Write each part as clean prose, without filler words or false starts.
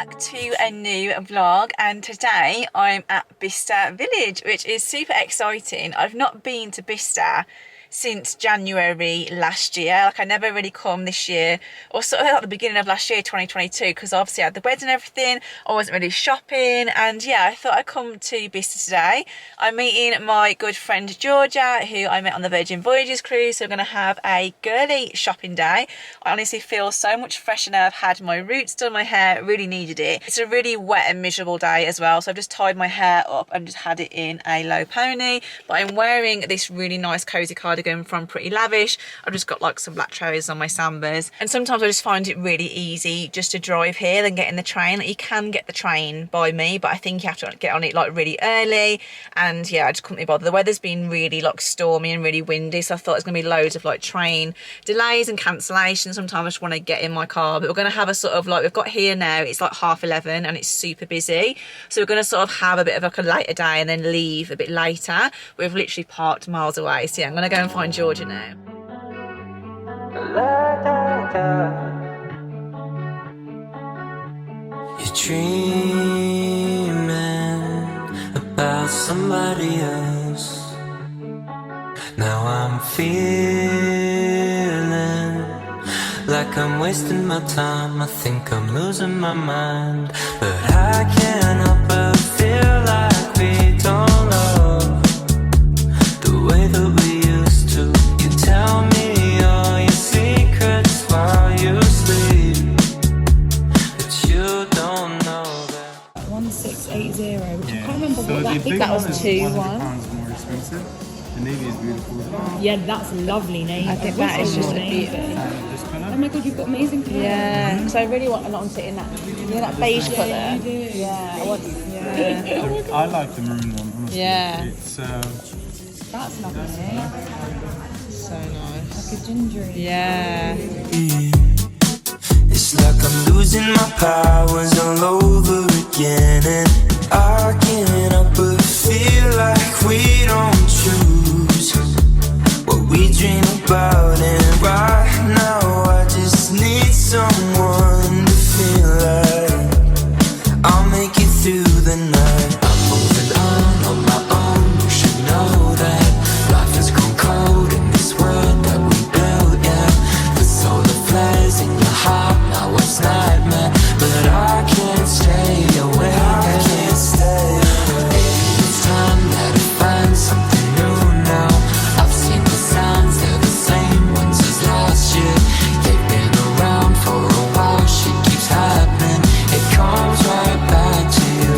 back to a new vlog, and today I'm at Bicester Village, which is super exciting. I've not been to Bicester since January last year. Like, I never really come this year, or sort of at the beginning of last year, 2022, because obviously I had the wedding and everything. I wasn't really shopping, and yeah, I thought I'd come to Bicester today. I'm meeting my good friend Georgia, who I met on the Virgin Voyages cruise, so we're going to have a girly shopping day. I honestly feel so much fresher now. I've had my roots done, my hair, really needed it. It's a really wet and miserable day as well, so I've just tied my hair up and just had it in a low pony, but I'm wearing this really nice cozy cardigan from Pretty Lavish. I've just got like some black trousers on my sambas, and sometimes I just find it really easy just to drive here than getting the train. Like, you can get the train by me, but I think you have to get on it like really early, and yeah, I just couldn't be bothered. The weather's been really like stormy and really windy, so I thought there's gonna be loads of like train delays and cancellations. Sometimes I just want to get in my car, but we're gonna have a sort of like, we've got here now, it's like 11:30 and it's super busy, so we're gonna sort of have a bit of like a later day and then leave a bit later. We've literally parked miles away, so yeah, I'm gonna go and find Georgia now. You're dreaming about somebody else. Now I'm feeling like I'm wasting my time. I think I'm losing my mind, but I can't help but feel like we don't love the way that we used to. You tell me all your secrets while you sleep, but you don't know that. 1680, which I can't remember So what that the is. big That one was is 2-1. £100 more expensive. The navy is beautiful. Yeah, that's lovely name. I think that is just a beauty. This Oh colour. my god, you've got amazing colours. Yeah, because I really want a lot to in that, that beige colour. Yeah, you do. Yeah, I want, yeah. I like the maroon one, honestly. Yeah. It's That's lovely. So nice. Like a gingery. Yeah. It's like I'm losing my powers all over again, and I can't help but feel like we don't choose what we dream about. And right now I just need someone to feel like I'll make it through the night. I'm moving on my own. You should know that life has gone cold in this world that we built, yeah. The solar flares in your heart, now it's nightmare, but I can't stay away. I can't stay away. Maybe it's time that I find something new now. I've seen the signs, they're the same ones as last year. They've been around for a while, shit keeps happening. It comes right back to you.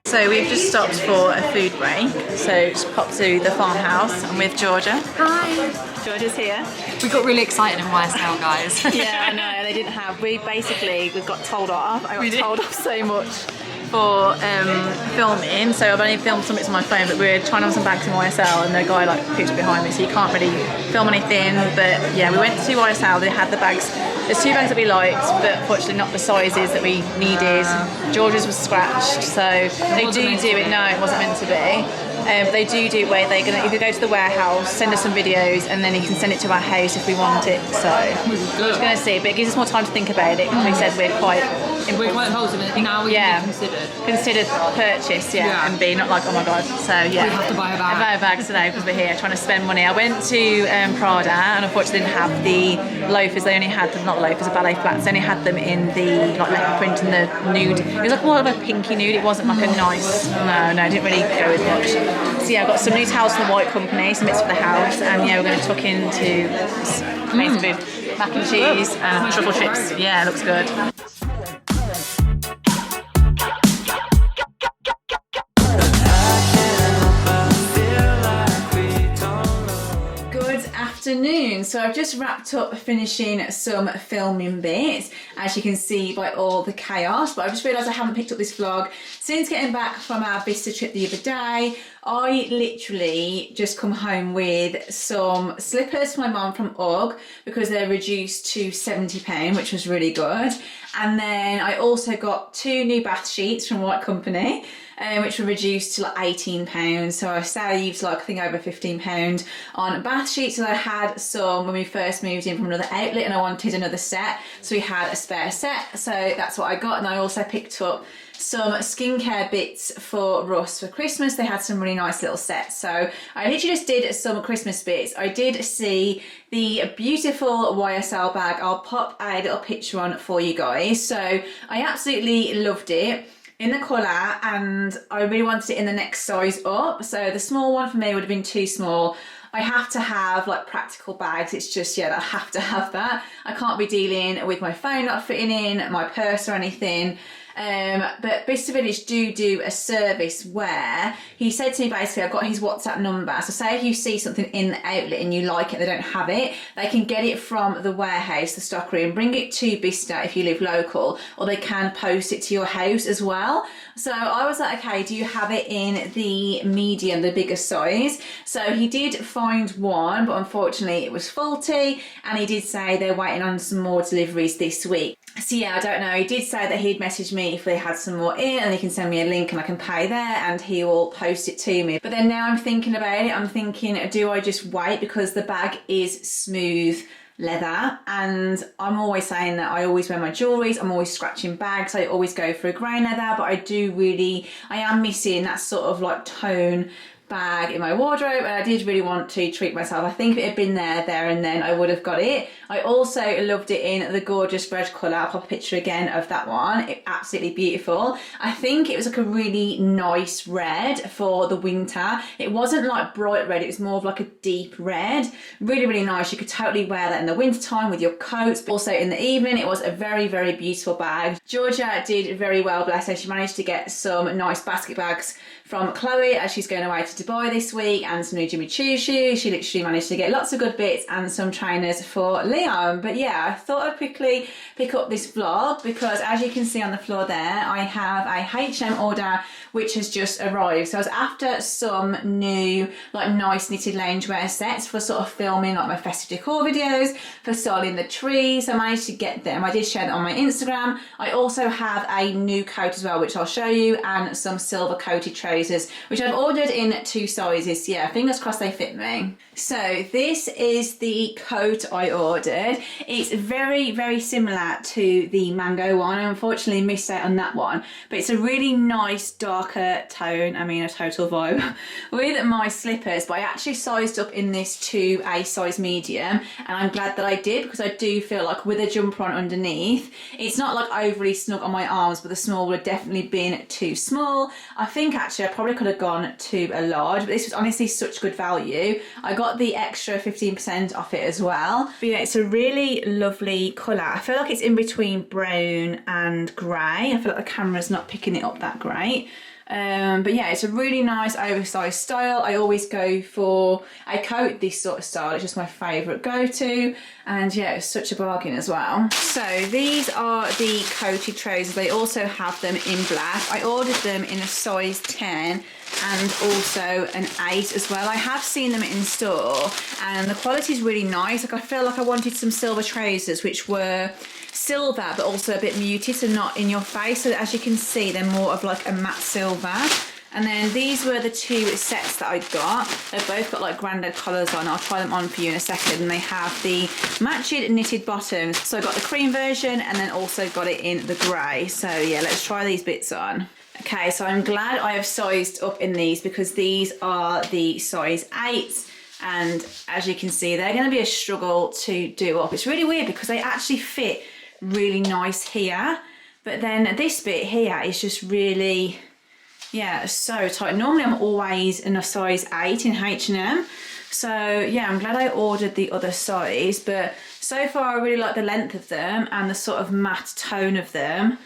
So we've just stopped for a food break. So just popped to the farmhouse. I'm with Georgia. Hi. Georgia's here. We got really excited in YSL, guys. Yeah, I know. They didn't have. We got told off. I got told off so much for filming. So I've only filmed some bits on my phone, but we're trying on some bags in YSL, and the guy like poops behind me, so you can't really film anything. But yeah, we went to YSL. They had the bags. There's 2 bags that we liked, but unfortunately not the sizes that we needed. George's was scratched, so they do it. No, it wasn't meant to be. But they do it where they're gonna either go to the warehouse, send us some videos, and then you can send it to our house if we want it. So we're just gonna see, but it gives us more time to think about it, because we said we're quite impulsive, and now we considered purchase, and be not like, oh my god. So yeah, We have to buy a bag. I buy a bag today because we're here trying to spend money. I went to Prada, and unfortunately didn't have the loafers. They only had them, not the loafers, the ballet flats. They only had them in the like leopard print and the nude. It was like more of a pinky nude. It wasn't like a nice. No, it didn't really go with much. So yeah, I got some new towels from the White Company, some bits for the house, and yeah, we're going to tuck into amazing food, mac and cheese and truffle chips. Yeah, it looks good. Good afternoon. morning. So I've just wrapped up finishing some filming bits, as you can see by all the chaos, but I've just realised I haven't picked up this vlog since getting back from our Bicester trip the other day. I literally just come home with some slippers for my mum from UGG because they're reduced to £70, which was really good. And then I also got 2 new bath sheets from White Company, which were reduced to like £18. So I saved like I think over £15 on bath sheets. So I had some when we first moved in from another outlet and I wanted another set. So we had a spare set. So that's what I got. And I also picked up some skincare bits for Russ for Christmas. They had some really nice little sets. So I literally just did some Christmas bits. I did see the beautiful YSL bag. I'll pop a little picture on for you guys. So I absolutely loved it in the colour, and I really wanted it in the next size up. So the small one for me would have been too small. I have to have like practical bags. It's just, yeah, I have to have that. I can't be dealing with my phone not fitting in, my purse or anything. But Bicester Village do a service where he said to me basically, I've got his WhatsApp number. So say if you see something in the outlet and you like it, they don't have it, they can get it from the warehouse, the stock room, bring it to Bicester if you live local, or they can post it to your house as well. So I was like, okay, do you have it in the medium, the bigger size? So he did find one, but unfortunately it was faulty, and he did say they're waiting on some more deliveries this week. So yeah, I don't know. He did say that he'd message me if they had some more in, and he can send me a link and I can pay there and he will post it to me. But then now I'm thinking about it, I'm thinking, do I just wait, because the bag is smooth leather, and I'm always saying that I always wear my jewelries, I'm always scratching bags, I always go for a grey leather, but I am missing that sort of like tone bag in my wardrobe, and I did really want to treat myself. I think if it had been there and then, I would have got it. I also loved it in the gorgeous red colour. I'll pop a picture again of that one. Absolutely beautiful. I think it was like a really nice red for the winter. It wasn't like bright red, it was more of like a deep red. Really, really nice. You could totally wear that in the winter time with your coats, but also in the evening. It was a very, very beautiful bag. Georgia did very well, bless her. She managed to get some nice basket bags from Chloe as she's going away to Dubai this week, and some new Jimmy Choo shoes. She literally managed to get lots of good bits and some trainers for Liam. But yeah, I thought I'd quickly pick up this vlog because, as you can see on the floor there, I have a H&M order which has just arrived. So I was after some new like nice knitted loungewear sets for sort of filming like my festive decor videos, for styling the tree. So I managed to get them. I did share them on my Instagram. I also have a new coat as well, which I'll show you, and some silver coated trousers, which I've ordered in 2 sizes. Yeah, fingers crossed they fit me. So this is the coat I ordered. It's very, very similar to the mango one. I unfortunately missed out on that one, but it's a really nice darker tone, I mean a total vibe, with my slippers. But I actually sized up in this to a size medium, and I'm glad that I did, because I do feel like with a jumper on underneath, it's not like overly snug on my arms, but the small would have definitely been too small. I think actually I probably could have gone to a large, but this was honestly such good value. I got the extra 15% off it as well. But yeah, it's a really lovely colour. I feel like it's in between brown and grey. I feel like the camera's not picking it up that great. But yeah, it's a really nice oversized style. I always go for a coat this sort of style. It's just my favourite go-to, and yeah, it's such a bargain as well. So these are the coated trousers. They also have them in black. I ordered them in a size 10 and also an 8 as well. I have seen them in store and the quality is really nice. Like, I feel like I wanted some silver trousers which were silver but also a bit muted, so not in your face. So as you can see, they're more of like a matte silver. And then these were the 2 sets that I got. They've both got like grandad collars on. I'll try them on for you in a second. And they have the matching knitted bottoms. So I got the cream version and then also got it in the grey. So yeah, let's try these bits on. Okay, so I'm glad I have sized up in these, because these are the size 8. And as you can see, they're going to be a struggle to do up. It's really weird because they actually fit really nice here. But then this bit here is just really, yeah, so tight. Normally I'm always in a size 8 in H&M. So yeah, I'm glad I ordered the other size. But so far I really like the length of them and the sort of matte tone of them.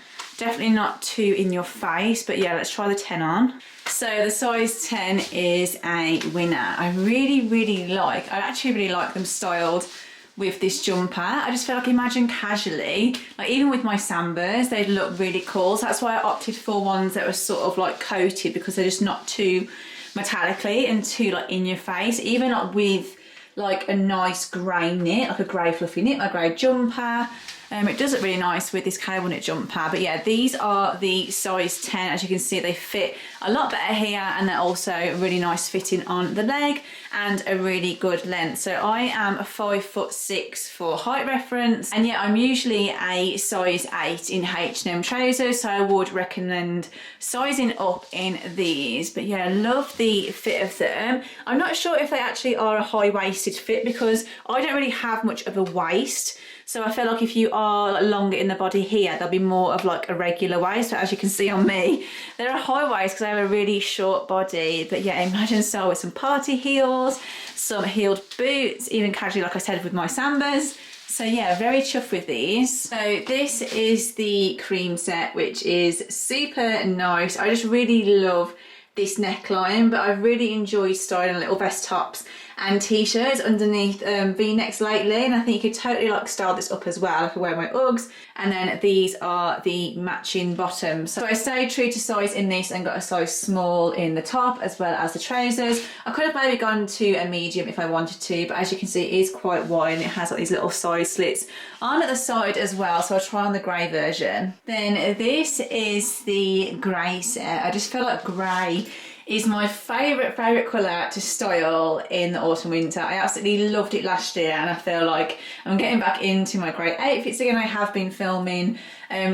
Definitely not too in your face, but yeah, let's try the 10 on. So the size 10 is a winner. I actually really like them styled with this jumper. I just feel like, imagine casually, like even with my Sambas, they'd look really cool. So that's why I opted for ones that were sort of like coated, because they're just not too metallically and too like in your face. Even like with like a nice grey knit, like a grey fluffy knit, my grey jumper. It does look really nice with this cable knit jumper. But yeah, these are the size 10. As you can see, they fit a lot better here, and they're also really nice fitting on the leg and a really good length. So I am a 5'6" for height reference, and yeah, I'm usually a size 8 in H&M trousers, so I would recommend sizing up in these. But yeah, I love the fit of them. I'm not sure if they actually are a high-waisted fit, because I don't really have much of a waist. So I feel like if you are longer in the body here, there'll be more of like a regular waist. But as you can see on me, they're a high waist because I have a really short body. But yeah, imagine so with some party heels, some heeled boots, even casually, like I said, with my Sambas. So yeah, very chuffed with these. So this is the cream set, which is super nice. I just really love this neckline, but I've really enjoyed styling little vest tops and t-shirts underneath v-necks lately, and I think you could totally like style this up as well. I could wear my Uggs, and then these are the matching bottoms. So I stayed true to size in this and got a size small in the top as well as the trousers. I could have maybe gone to a medium if I wanted to, but as you can see, it is quite wide and it has like these little side slits on at the side as well. So I'll try on the grey version. Then this is the grey set. I just feel like grey is my favourite colour to style in the autumn winter. I absolutely loved it last year, and I feel like I'm getting back into my grey outfits again. I have been filming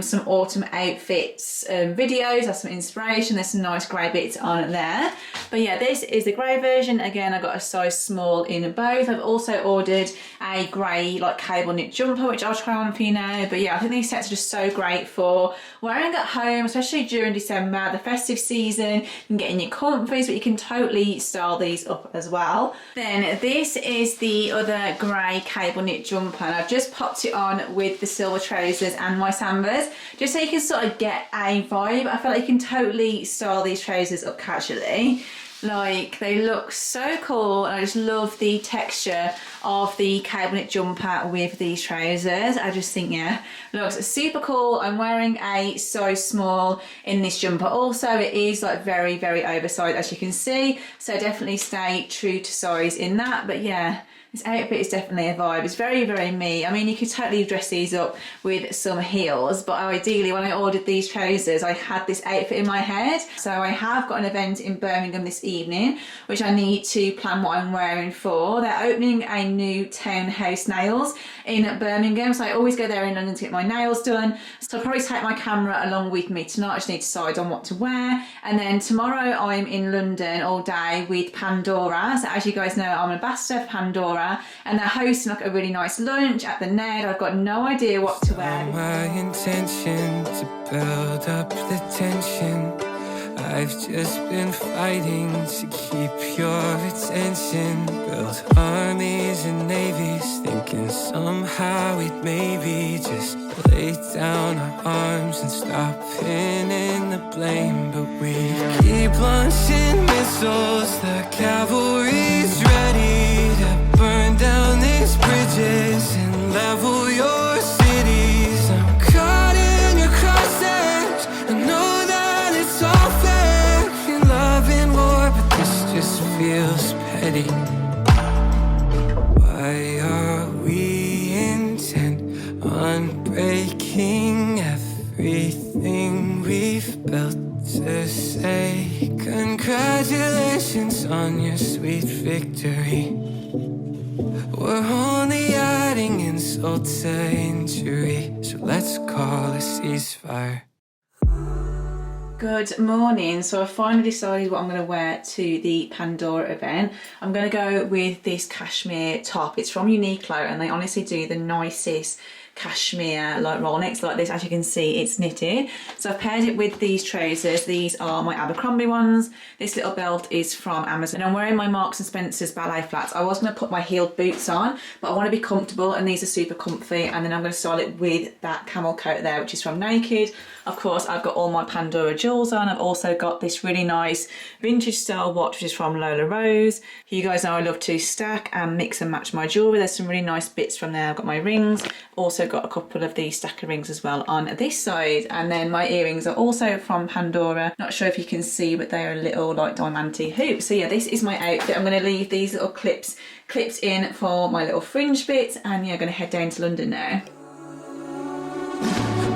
some autumn outfits videos. That's some inspiration. There's some nice grey bits on there. But yeah, this is the grey version. Again, I got a size small in both. I've also ordered a grey like cable knit jumper, which I'll try on for you now. But yeah, I think these sets are just so great for wearing at home, especially during December, the festive season. You can get in your comfies, but you can totally style these up as well. Then this is the other grey cable knit jumper, and I've just popped it on with the silver trousers and my Sambas, just so you can sort of get a vibe. I feel like you can totally style these trousers up casually. Like, they look so cool, and I just love the texture of the cable knit jumper with these trousers. I just think, yeah, looks super cool. I'm wearing a size small in this jumper also. It is like very oversized, as you can see, so definitely stay true to size in that. But yeah, this outfit is definitely a vibe. It's very me. I mean, you could totally dress these up with some heels, but ideally when I ordered these trousers, I had this outfit in my head. So I have got an event in Birmingham this evening, which I need to plan what I'm wearing for. They're opening a new townhouse nails in Birmingham, so I always go there in London to get my nails done. So I'll probably take my camera along with me tonight. I just need to decide on what to wear. And then tomorrow I'm in London all day with Pandora. So as you guys know, I'm an ambassador for Pandora, and they're hosting like a really nice lunch at the Ned. I've got no idea what to wear. My intention to build up the tension. I've just been fighting to keep your attention. Built armies and navies, thinking somehow we'd maybe just lay down our arms and stop pinning the blame. But we keep launching missiles, the cavalry's ready to burn down these bridges and level your cities. I'm caught in your crosshairs, I know that it's all fair in love and war, but this just feels petty. Why are we intent on breaking everything we've built to say congratulations on your sweet victory? We're only adding insult to injury, so let's call a ceasefire. Good morning. So I finally decided what I'm going to wear to the Pandora event. I'm going to go with this cashmere top. It's from Uniqlo, and they honestly do the nicest cashmere like roll necks like this. As you can see, it's knitted. So I've paired it with these trousers. These are my Abercrombie ones. This little belt is from Amazon. I'm wearing my Marks and Spencer's ballet flats. I was going to put my heeled boots on, but I want to be comfortable, and these are super comfy. And then I'm going to style it with that camel coat there, which is from Naked. Of course, I've got all my Pandora jewels on. I've also got this really nice vintage style watch, which is from Lola Rose. You guys know I love to stack and mix and match my jewellery. There's some really nice bits from there. I've got my rings. Also got a couple of these stacker rings as well on this side. And then my earrings are also from Pandora. Not sure if you can see, but they are a little like diamante hoop. So yeah, this is my outfit. I'm going to leave these little clips in for my little fringe bits. And yeah, I'm going to head down to London now.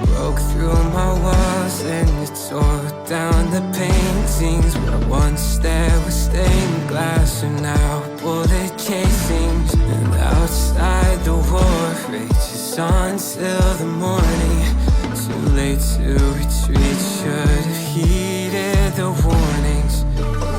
Broke through my walls and you tore down the paintings. Where once there was stained glass and now bullet casings. And outside the war rages on till the morning. Too late to retreat, should have heeded the warnings.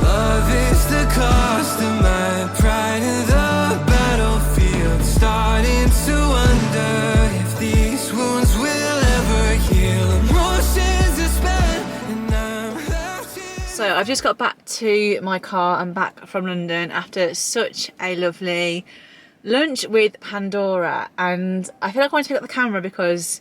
Love is the cost of my pride in the battlefield. Starting to wonder if these wounds will ever heal. Emotions are spent and I'm left here. So I've just got back to my car and back from London after such a lovely lunch with Pandora, and I feel like I want to pick up the camera because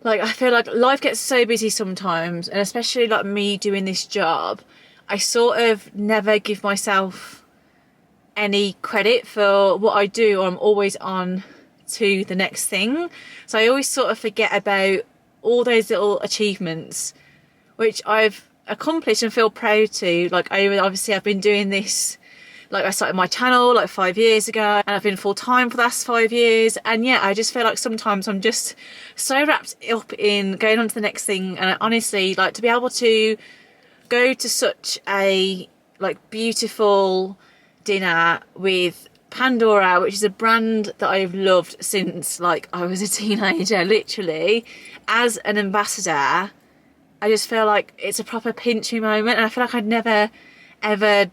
like I feel like life gets so busy sometimes, and especially like me doing this job, I sort of never give myself any credit for what I do, or I'm always on to the next thing. So I always sort of forget about all those little achievements which I've accomplished and feel proud to. Like obviously I've been doing this, like I started my channel like 5 years ago, and I've been full-time for the last 5 years, and yeah, I just feel like sometimes I'm just so wrapped up in going on to the next thing. And I honestly, like, to be able to go to such a like beautiful dinner with Pandora, which is a brand that I've loved since like I was a teenager, literally, as an ambassador, I just feel like it's a proper pinch me moment, and I feel like I'd never ever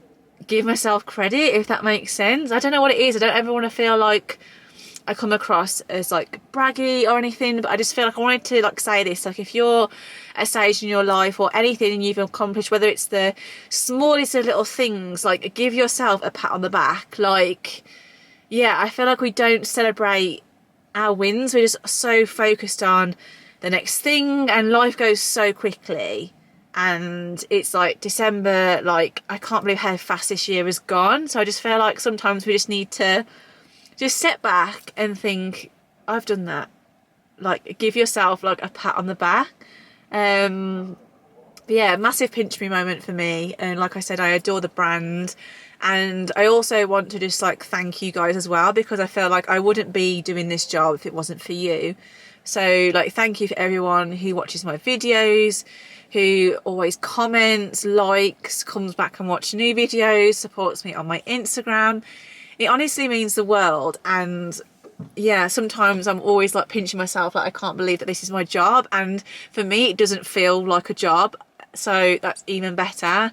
give myself credit, if that makes sense. I don't know what it is. I don't ever want to feel like I come across as like braggy or anything, but I just feel like I wanted to like say this, like if you're at a stage in your life or anything and you've accomplished, whether it's the smallest of little things, like give yourself a pat on the back. Like, yeah, I feel like we don't celebrate our wins. We're just so focused on the next thing, and life goes so quickly. And it's like December, like I can't believe how fast this year has gone. So I just feel like sometimes we just need to just step back and think, I've done that. Like, give yourself like a pat on the back. But yeah, massive pinch me moment for me. And like I said, I adore the brand, and I also want to just like thank you guys as well, because I feel like I wouldn't be doing this job if it wasn't for you. So like, thank you for everyone who watches my videos, who always comments, likes, comes back and watches new videos, supports me on my Instagram. It honestly means the world. And yeah, sometimes I'm always like pinching myself, like I can't believe that this is my job, and for me it doesn't feel like a job, so that's even better.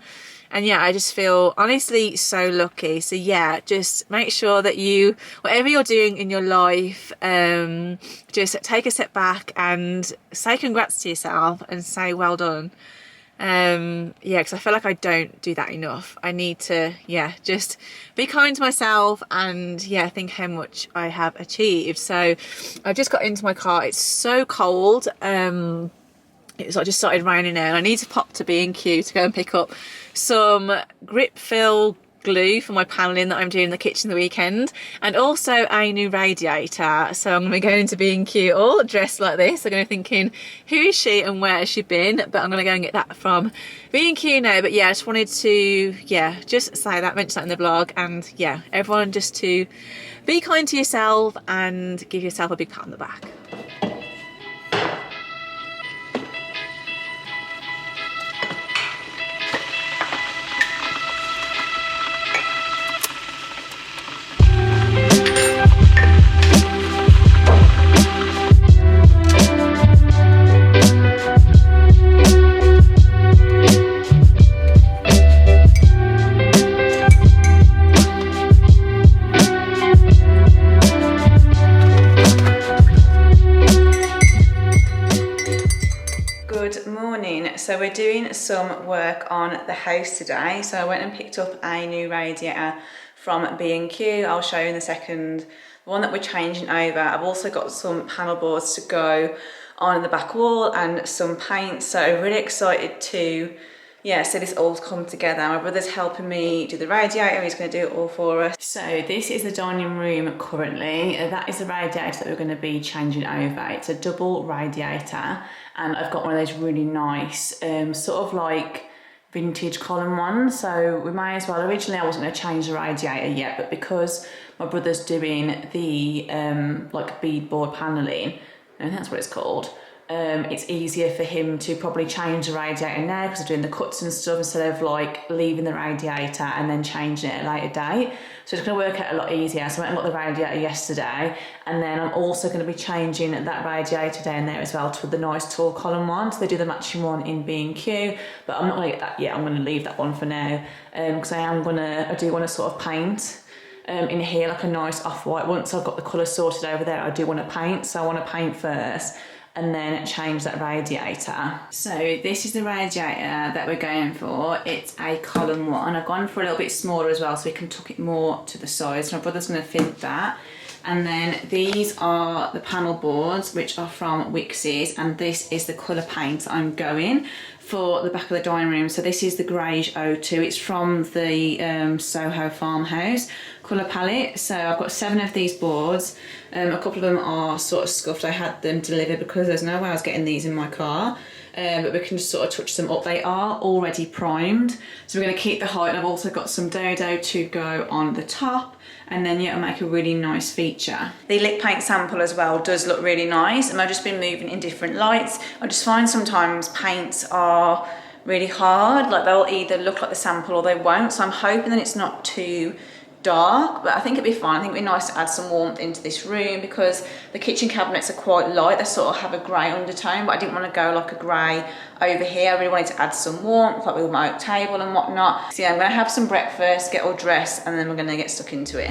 And yeah, I just feel honestly so lucky. So yeah, just make sure that you, whatever you're doing in your life, just take a step back and say congrats to yourself and say well done. Yeah, because I feel like I don't do that enough. I need to, yeah, just be kind to myself and yeah, think how much I have achieved. So I've just got into my car. It's so cold. It's like just started raining now, and I need to pop to B&Q to go and pick up some grip fill glue for my panelling that I'm doing in the kitchen the weekend, and also a new radiator. So I'm going to be going to B&Q all dressed like this. I'm going to be thinking, who is she and where has she been? But I'm going to go and get that from B&Q now. But yeah, I just wanted to, yeah, just say that, mention that in the vlog. And yeah, everyone just to be kind to yourself and give yourself a big pat on the back. So we're doing some work on the house today. So I went and picked up a new radiator from B&Q. I'll show you in a second the one that we're changing over. I've also got some panel boards to go on the back wall and some paint. So I'm really excited to see this all come together. My brother's helping me do the radiator, he's going to do it all for us. So this is the dining room currently. That is the radiator that we're going to be changing over. It's a double radiator, and I've got one of those really nice sort of like vintage column ones, so we may as well. Originally I wasn't going to change the radiator yet, but because my brother's doing the like beadboard panelling, I think that's what it's called, it's easier for him to probably change the radiator now because we're doing the cuts and stuff instead of like leaving the radiator and then changing it at a later date. So it's going to work out a lot easier. So I went and got the radiator yesterday, and then I'm also going to be changing that radiator down there as well to the nice tall column one. So they do the matching one in B&Q, but I'm not going to get that yet. I'm going to leave that one for now because I do want to sort of paint in here like a nice off-white. Once I've got the colour sorted over there, I do want to paint. So I want to paint first and then change that radiator. So this is the radiator that we're going for. It's a column one. I've gone for a little bit smaller as well so we can tuck it more to the sides. My brother's going to fit that. And then these are the panel boards, which are from Wix's, and this is the colour paint I'm going for the back of the dining room. So this is the Greige 02. It's from the Soho farmhouse colour palette. So I've got 7 of these boards. A couple of them are sort of scuffed. I had them delivered because there's no way I was getting these in my car. But we can just sort of touch them up. They are already primed, so we're going to keep the height. And I've also got some dodo to go on the top, and then it'll make a really nice feature. The lip paint sample as well does look really nice, and I've just been moving in different lights. I just find sometimes paints are really hard, like they'll either look like the sample or they won't, so I'm hoping that it's not too dark, but I think it'd be fine. I think it'd be nice to add some warmth into this room because the kitchen cabinets are quite light. They sort of have a grey undertone, but I didn't want to go like a grey over here. I really wanted to add some warmth, like with my oak table and whatnot. So yeah, I'm going to have some breakfast, get all dressed, and then we're going to get stuck into it.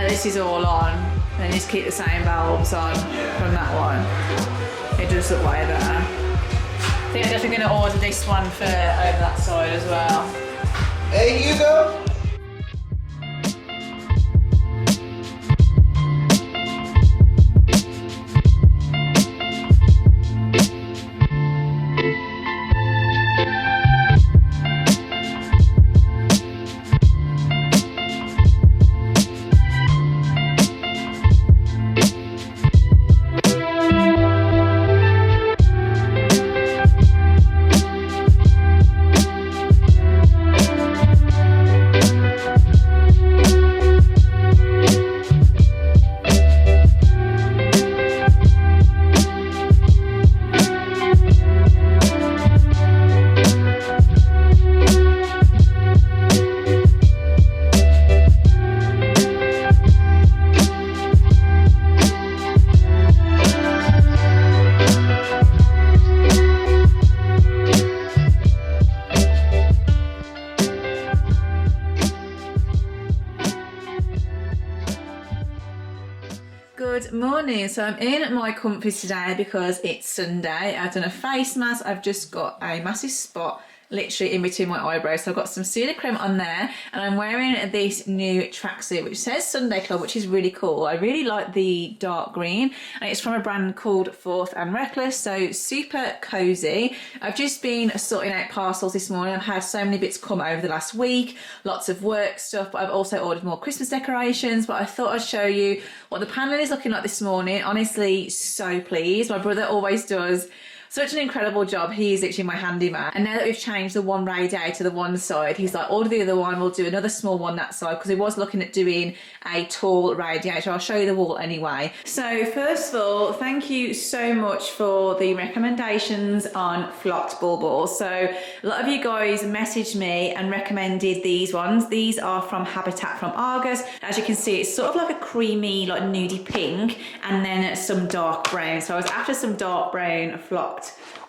This is all on, and just keep the same valves on from that one. It does look way better. I think I'm definitely going to order this one for over that side as well. Hey, Hugo! Good morning. So I'm in my comfies today because it's Sunday. I've done a face mask. I've just got a massive spot literally in between my eyebrows. So I've got some pseudo-cream on there and I'm wearing this new tracksuit which says Sunday Club, which is really cool. I really like the dark green and it's from a brand called Forth and Reckless, so super cozy. I've just been sorting out parcels this morning. I've had so many bits come over the last week, lots of work stuff, but I've also ordered more Christmas decorations. But I thought I'd show you what the panel is looking like this morning. Honestly, so pleased. My brother always does such an incredible job. He's literally my handyman. And now that we've changed the one radiator to the one side, he's like, order the other one, we'll do another small one that side, because he was looking at doing a tall radiator. I'll show you the wall anyway. So first of all, thank you so much for the recommendations on flocked baubles. So a lot of you guys messaged me and recommended these ones. These are from Habitat from Argos. As you can see, it's sort of like a creamy, like nudie pink, and then some dark brown. So I was after some dark brown flocked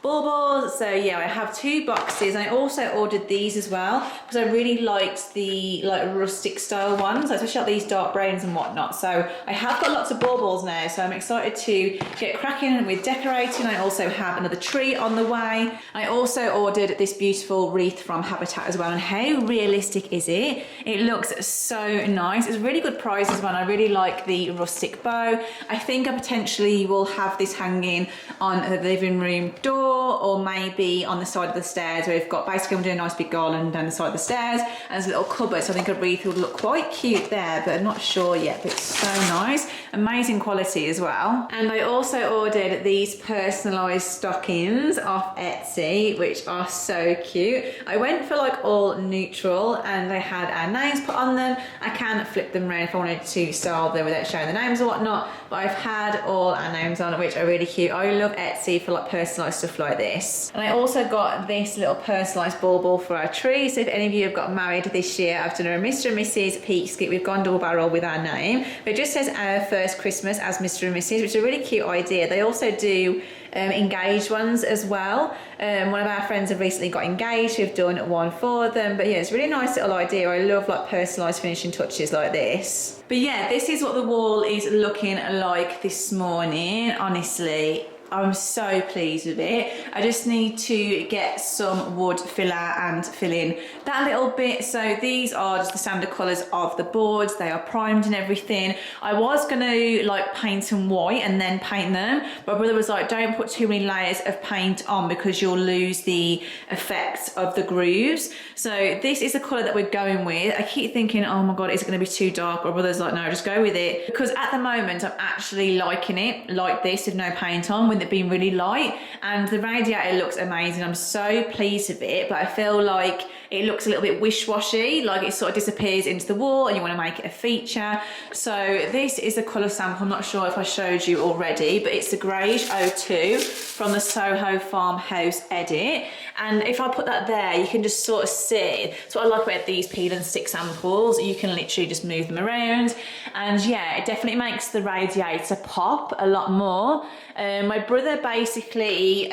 baubles. So yeah, I have 2 boxes. I also ordered these as well because I really liked the like rustic style ones, especially like these dark browns and whatnot. So I have got lots of baubles now, so I'm excited to get cracking with decorating. I also have another tree on the way. I also ordered this beautiful wreath from Habitat as well, and how realistic is it? It looks so nice. It's really good price as well. I really like the rustic bow. I think I potentially will have this hanging on the living room door, or maybe on the side of the stairs. We've got, basically I'm doing a nice big garland down the side of the stairs, and there's a little cupboard, so I think a wreath would look quite cute there, but I'm not sure yet. But it's so nice, amazing quality as well. And I also ordered these personalised stockings off Etsy, which are so cute. I went for like all neutral and they had our names put on them. I can flip them around if I wanted to style them without showing the names or whatnot, but I've had all our names on it, which are really cute. I love Etsy for like personalised stuff like this. And I also got this little personalised bauble for our tree. So if any of you have got married this year, I've done a Mr. and Mrs. Peake skit. We've gone double barrel with our name, but it just says our first Christmas as Mr. and Mrs., which is a really cute idea. They also do engaged ones as well. One of our friends have recently got engaged. We've done one for them, but yeah, it's a really nice little idea. I love like personalised finishing touches like this. But yeah, this is what the wall is looking like this morning. Honestly, I'm so pleased with it. I just need to get some wood filler and fill in that little bit. So these are just the standard colours of the boards. They are primed and everything. I was gonna like paint them white and then paint them. My brother was like, don't put too many layers of paint on because you'll lose the effect of the grooves. So this is the colour that we're going with. I keep thinking, oh my God, is it gonna be too dark? My brother's like, no, just go with it. Because at the moment, I'm actually liking it like this with no paint on, with it being really light, and the radiator looks amazing. I'm so pleased with it, but I feel like it looks a little bit wish-washy, like it sort of disappears into the wall and you want to make it a feature. So this is a colour sample. I'm not sure if I showed you already, but it's the Greige 02 from the Soho Farmhouse edit. And if I put that there, you can just sort of see. So what I like about these peel and stick samples, you can literally just move them around. And yeah, it definitely makes the radiator pop a lot more. My brother basically,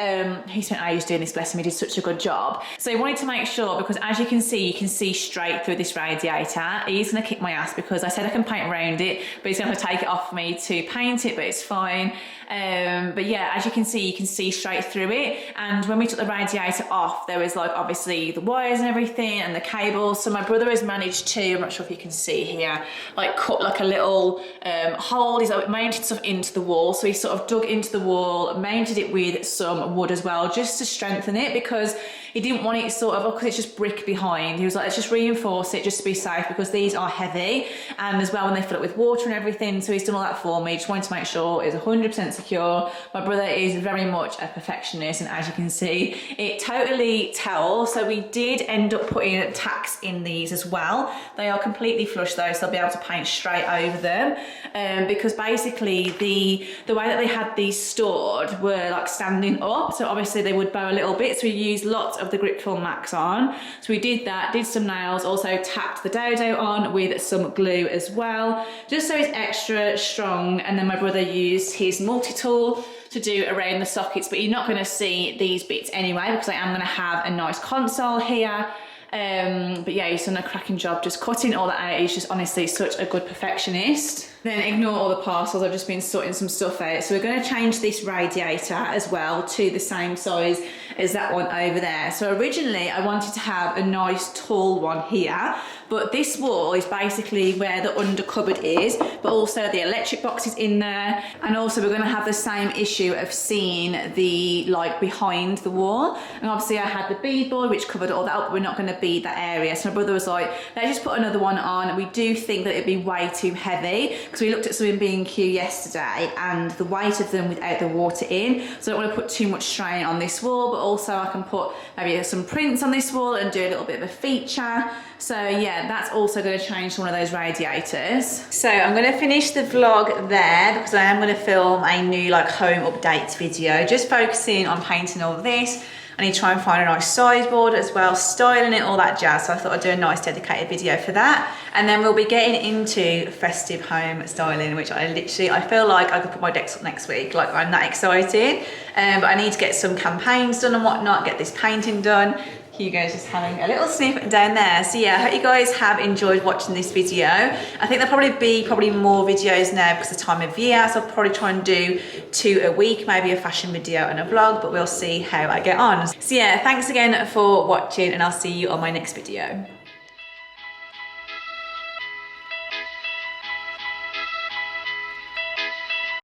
he spent ages doing this, bless him, he did such a good job. So he wanted to make sure, because as you can see straight through this radiator. He's gonna kick my ass because I said I can paint around it, but he's gonna have to take it off me to paint it, but it's fine. But yeah, as you can see straight through it. And when we took the radiator off, there was like obviously the wires and everything and the cables. So my brother has managed to, I'm not sure if you can see here, like cut like a little hole. He's like mounted stuff into the wall. So he sort of dug into the wall, mounted it with some wood as well, just to strengthen it, because he didn't want it sort of, because it's just brick behind. He was like, let's just reinforce it just to be safe, because these are heavy, and as well when they fill it with water and everything. So he's done all that for me. Just wanted to make sure it was 100% secure. My brother is very much a perfectionist, and as you can see, it totally tells. So we did end up putting tacks in these as well. They are completely flush though, so they'll be able to paint straight over them, because basically the way that they had these stored were like standing up, so obviously they would bow a little bit. So we used lots of the grip film max on. So we did that, did some nails, also tapped the dodo on with some glue as well, just so it's extra strong. And then my brother used his multi-tool to do around the sockets, but you're not going to see these bits anyway, because I am going to have a nice console here. But yeah, he's done a cracking job just cutting all that out. He's just honestly such a good perfectionist. Then ignore all the parcels, I've just been sorting some stuff out. So we're going to change this radiator as well to the same size as that one over there. So originally I wanted to have a nice tall one here, but this wall is basically where the under cupboard is, but also the electric box is in there. And also we're going to have the same issue of seeing the like behind the wall. And obviously I had the beadboard which covered all that up, but we're not going to bead that area. So my brother was like, let's just put another one on. We do think that it'd be way too heavy, because we looked at some in B&Q yesterday and the weight of them without the water in. So I don't want to put too much strain on this wall, but also I can put maybe some prints on this wall and do a little bit of a feature. So yeah, that's also going to change to one of those radiators. So I'm going to finish the vlog there because I am going to film a new like home update video, just focusing on painting all of this. I need to try and find a nice sideboard as well, styling it, all that jazz. So I thought I'd do a nice dedicated video for that. And then we'll be getting into festive home styling, which I feel like I could put my decks up next week. Like, I'm that excited. But I need to get some campaigns done and whatnot, get this painting done. Hugo's just having a little sniff down there. So yeah, I hope you guys have enjoyed watching this video. I think there'll probably be more videos now because of the time of year. So I'll probably try and do 2 a week, maybe a fashion video and a vlog, but we'll see how I get on. So yeah, thanks again for watching and I'll see you on my next video.